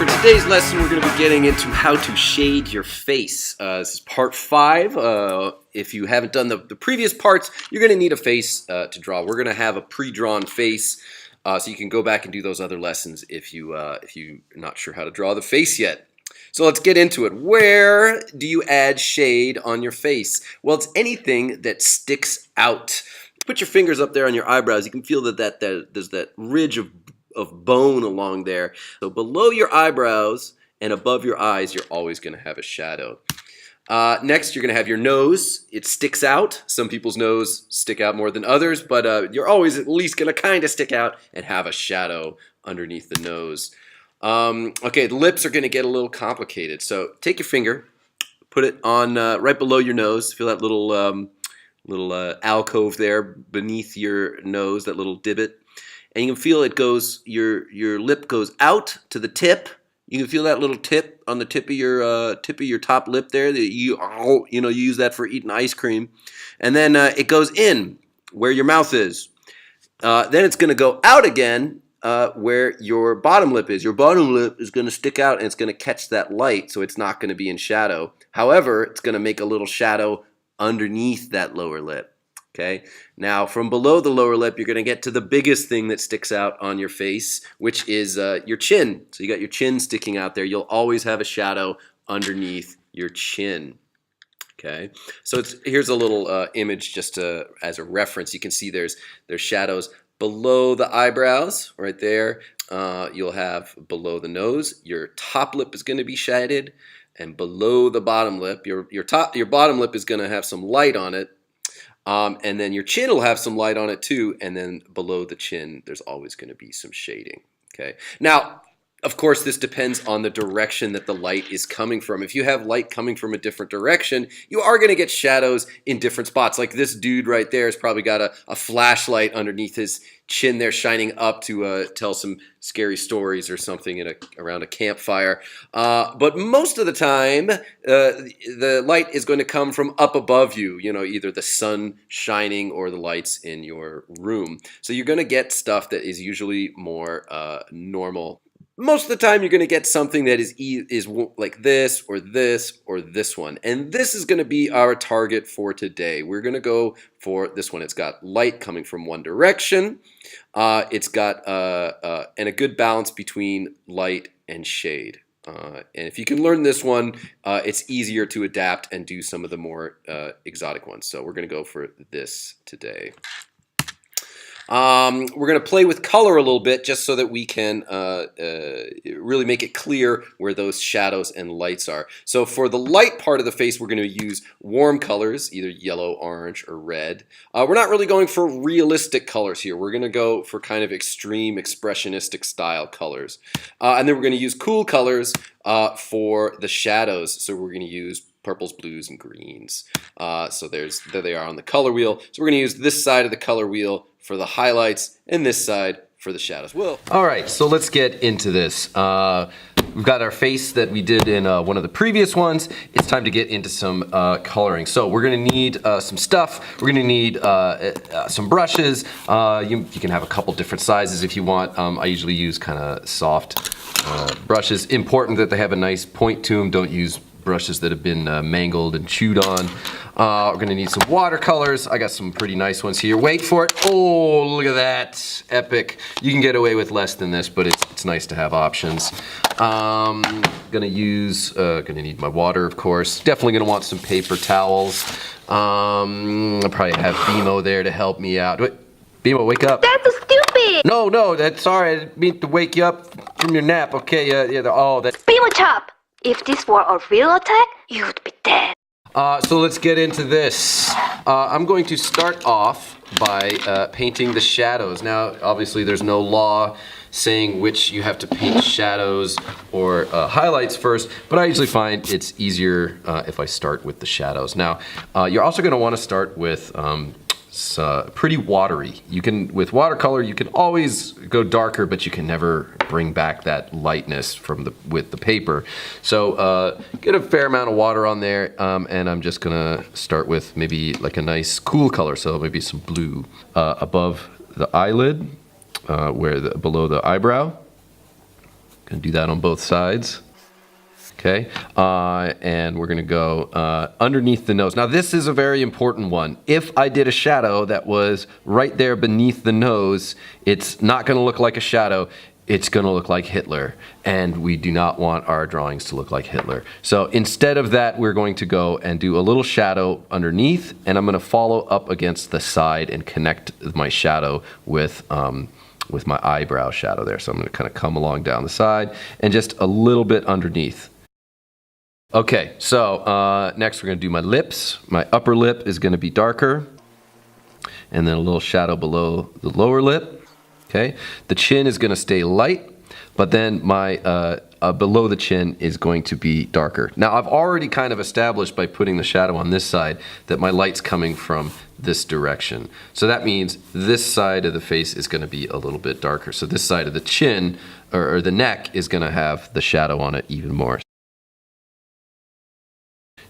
for today's lesson, we're going to be getting into how to shade your face. This is part 5. If you haven't done the previous parts, you're going to need a face to draw. We're going to have a pre-drawn face, so you can go back and do those other lessons if you're not sure how to draw the face yet. So let's get into it. Where do you add shade on your face? Well, it's anything that sticks out. Put your fingers up there on your eyebrows. You can feel that there's that ridge of bone along there. So below your eyebrows and above your eyes, you're always going to have a shadow. Next, you're going to have your nose. It sticks out. Some people's nose stick out more than others, but you're always at least going to kind of stick out and have a shadow underneath the nose. Okay, the lips are going to get a little complicated. So take your finger, put it on right below your nose. Feel that little alcove there beneath your nose, that little divot. And you can feel it goes, your lip goes out to the tip. You can feel that little tip on the tip of your top lip there. That you use that for eating ice cream. And then it goes in where your mouth is. Then it's going to go out again where your bottom lip is. Your bottom lip is going to stick out and it's going to catch that light, so it's not going to be in shadow. However, it's going to make a little shadow underneath that lower lip. Okay, now from below the lower lip, you're going to get to the biggest thing that sticks out on your face, which is your chin. So you got your chin sticking out there. You'll always have a shadow underneath your chin. Okay, so here's a little image just as a reference. You can see there's shadows below the eyebrows right there. You'll have below the nose. Your top lip is going to be shaded, and below the bottom lip, your bottom lip is going to have some light on it. And then your chin will have some light on it too, and then below the chin there's always going to be some shading. Okay. Now, of course, this depends on the direction that the light is coming from. If you have light coming from a different direction, you are going to get shadows in different spots. Like this dude right there has probably got a flashlight underneath his chin there shining up to tell some scary stories or something around a campfire. But most of the time, the light is going to come from up above you, either the sun shining or the lights in your room. So you're going to get stuff that is usually more normal. Most of the time, you're going to get something that is like this or this or this one. And this is going to be our target for today. We're going to go for this one. It's got light coming from one direction. It's got and a good balance between light and shade. And if you can learn this one, it's easier to adapt and do some of the more exotic ones. So we're going to go for this today. We're going to play with color a little bit just so that we can really make it clear where those shadows and lights are. So for the light part of the face, we're going to use warm colors, either yellow, orange, or red. We're not really going for realistic colors here. We're going to go for kind of extreme expressionistic style colors. And then we're going to use cool colors for the shadows. So we're going to use purples, blues, and greens. So there they are on the color wheel. So we're going to use this side of the color wheel for the highlights and this side for the shadows. All right, so let's get into this. We've got our face that we did in one of the previous ones. It's time to get into some coloring. So we're going to need some stuff. We're going to need some brushes. You can have a couple different sizes if you want. I usually use kind of soft brushes. Important that they have a nice point to them. Don't use brushes that have been mangled and chewed on. We're going to need some watercolors. I got some pretty nice ones here. Wait for it. Oh, look at that. Epic. You can get away with less than this, but it's nice to have options. Gonna need my water, of course. Definitely gonna want some paper towels. I'll probably have BMO there to help me out. Wait, BMO, wake up. That's so stupid. No, that's sorry. I didn't mean to wake you up from your nap. Okay, BMO chop. If this were a real attack, you'd be dead. So let's get into this. I'm going to start off by painting the shadows. Now, obviously, there's no law saying which you have to paint shadows or highlights first, but I usually find it's easier if I start with the shadows. Now, you're also going to want to start with pretty watery. With watercolor, you can always go darker, but you can never bring back that lightness with the paper. So get a fair amount of water on there, and I'm just gonna start with maybe like a nice cool color, so maybe some blue above the eyelid, below the eyebrow. Gonna do that on both sides. Okay, and we're gonna go underneath the nose. Now this is a very important one. If I did a shadow that was right there beneath the nose, it's not gonna look like a shadow, it's gonna look like Hitler. And we do not want our drawings to look like Hitler. So instead of that, we're going to go and do a little shadow underneath, and I'm gonna follow up against the side and connect my shadow with my eyebrow shadow there. So I'm gonna kind of come along down the side and just a little bit underneath. Okay, so next we're going to do my lips. My upper lip is going to be darker, and then a little shadow below the lower lip. Okay, the chin is going to stay light, but then my below the chin is going to be darker. Now I've already kind of established by putting the shadow on this side that my light's coming from this direction. So that means this side of the face is going to be a little bit darker. So this side of the chin or the neck is going to have the shadow on it even more.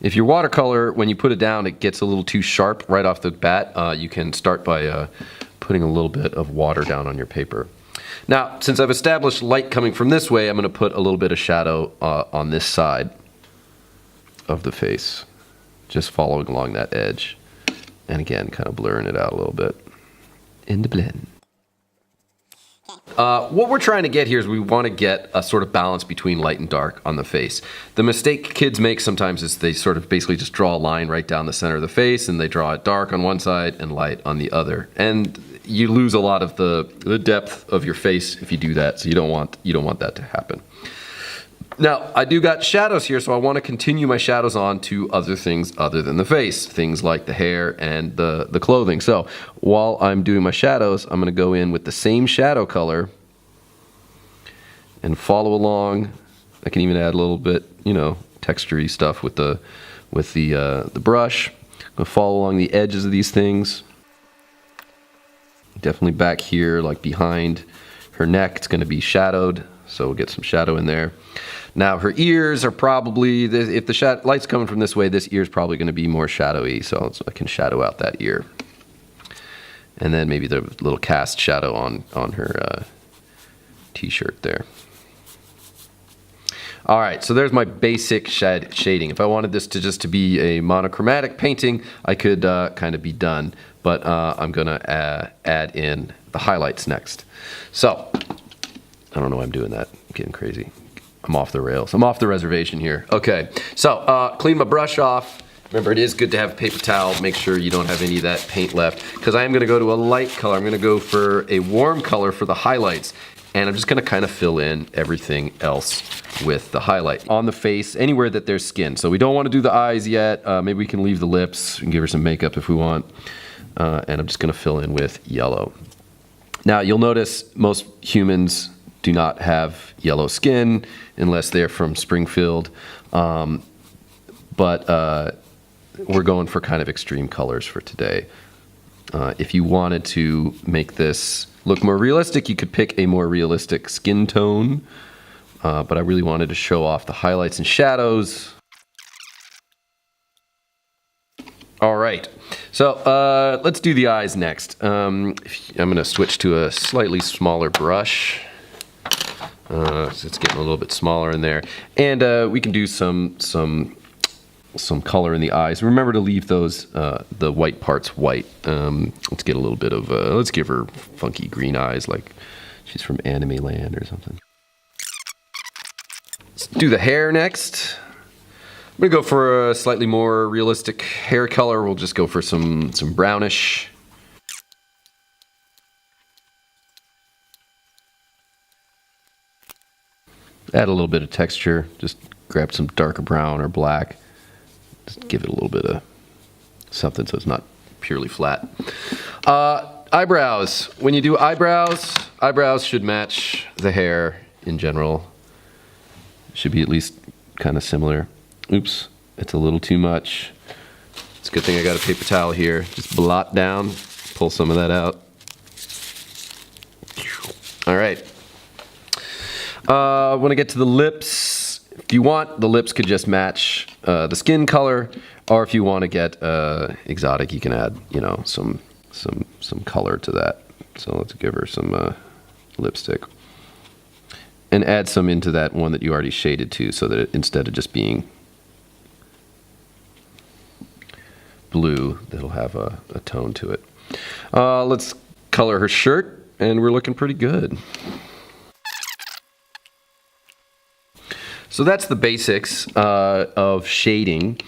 If your watercolor, when you put it down, it gets a little too sharp right off the bat, you can start by putting a little bit of water down on your paper. Now, since I've established light coming from this way, I'm going to put a little bit of shadow on this side of the face, just following along that edge. And again, kind of blurring it out a little bit in the blend. What we're trying to get here is we want to get a sort of balance between light and dark on the face. The mistake kids make sometimes is they sort of basically just draw a line right down the center of the face, and they draw it dark on one side and light on the other. And you lose a lot of the depth of your face if you do that, so you don't want that to happen. Now, I do got shadows here, so I want to continue my shadows on to other things other than the face. Things like the hair and the clothing. So, while I'm doing my shadows, I'm going to go in with the same shadow color and follow along. I can even add a little bit, texture-y stuff with the brush. I'm going to follow along the edges of these things. Definitely back here, like behind her neck, it's going to be shadowed, so we'll get some shadow in there. Now her ears are probably, if the light's coming from this way, this ear is probably going to be more shadowy, so I can shadow out that ear. And then maybe the little cast shadow on her t-shirt there. All right, so there's my basic shading. If I wanted this to just to be a monochromatic painting, I could kind of be done, but I'm gonna add in the highlights next. So, I don't know why I'm doing that. I'm getting crazy. I'm off the rails. I'm off the reservation here. Okay, so clean my brush off. Remember, it is good to have a paper towel. Make sure you don't have any of that paint left, because I am gonna go to a light color. I'm gonna go for a warm color for the highlights, and I'm just gonna kind of fill in everything else with the highlight. On the face, anywhere that there's skin. So we don't wanna do the eyes yet. Maybe we can leave the lips and give her some makeup if we want. And I'm just gonna fill in with yellow. Now, you'll notice most humans do not have yellow skin unless they're from Springfield. But we're going for kind of extreme colors for today. If you wanted to make this look more realistic, you could pick a more realistic skin tone. But I really wanted to show off the highlights and shadows. All right, so let's do the eyes next. I'm gonna switch to a slightly smaller brush. So it's getting a little bit smaller in there. And we can do some color in the eyes. Remember to leave those, the white parts white. Let's get a little bit of, let's give her funky green eyes like she's from Anime Land or something. Let's do the hair next. I'm gonna go for a slightly more realistic hair color. We'll just go for some brownish. Add a little bit of texture. Just grab some darker brown or black. Just give it a little bit of something so it's not purely flat. Eyebrows. When you do eyebrows should match the hair in general. Should be at least kind of similar. Oops, it's a little too much. It's a good thing I got a paper towel here. Just blot down, pull some of that out. All right. When I get to the lips, if you want, the lips could just match the skin color, or if you want to get exotic, you can add, some color to that. So let's give her some lipstick. and add some into that one that you already shaded to, so that instead of just being blue, that'll have a tone to it. Let's color her shirt, and we're looking pretty good. So that's the basics of shading.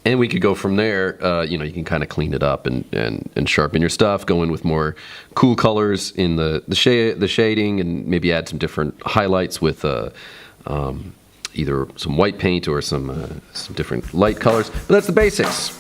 And we could go from there. You know, you can kind of clean it up and sharpen your stuff, go in with more cool colors in the shading, and maybe add some different highlights with either some white paint or some different light colors. But that's the basics.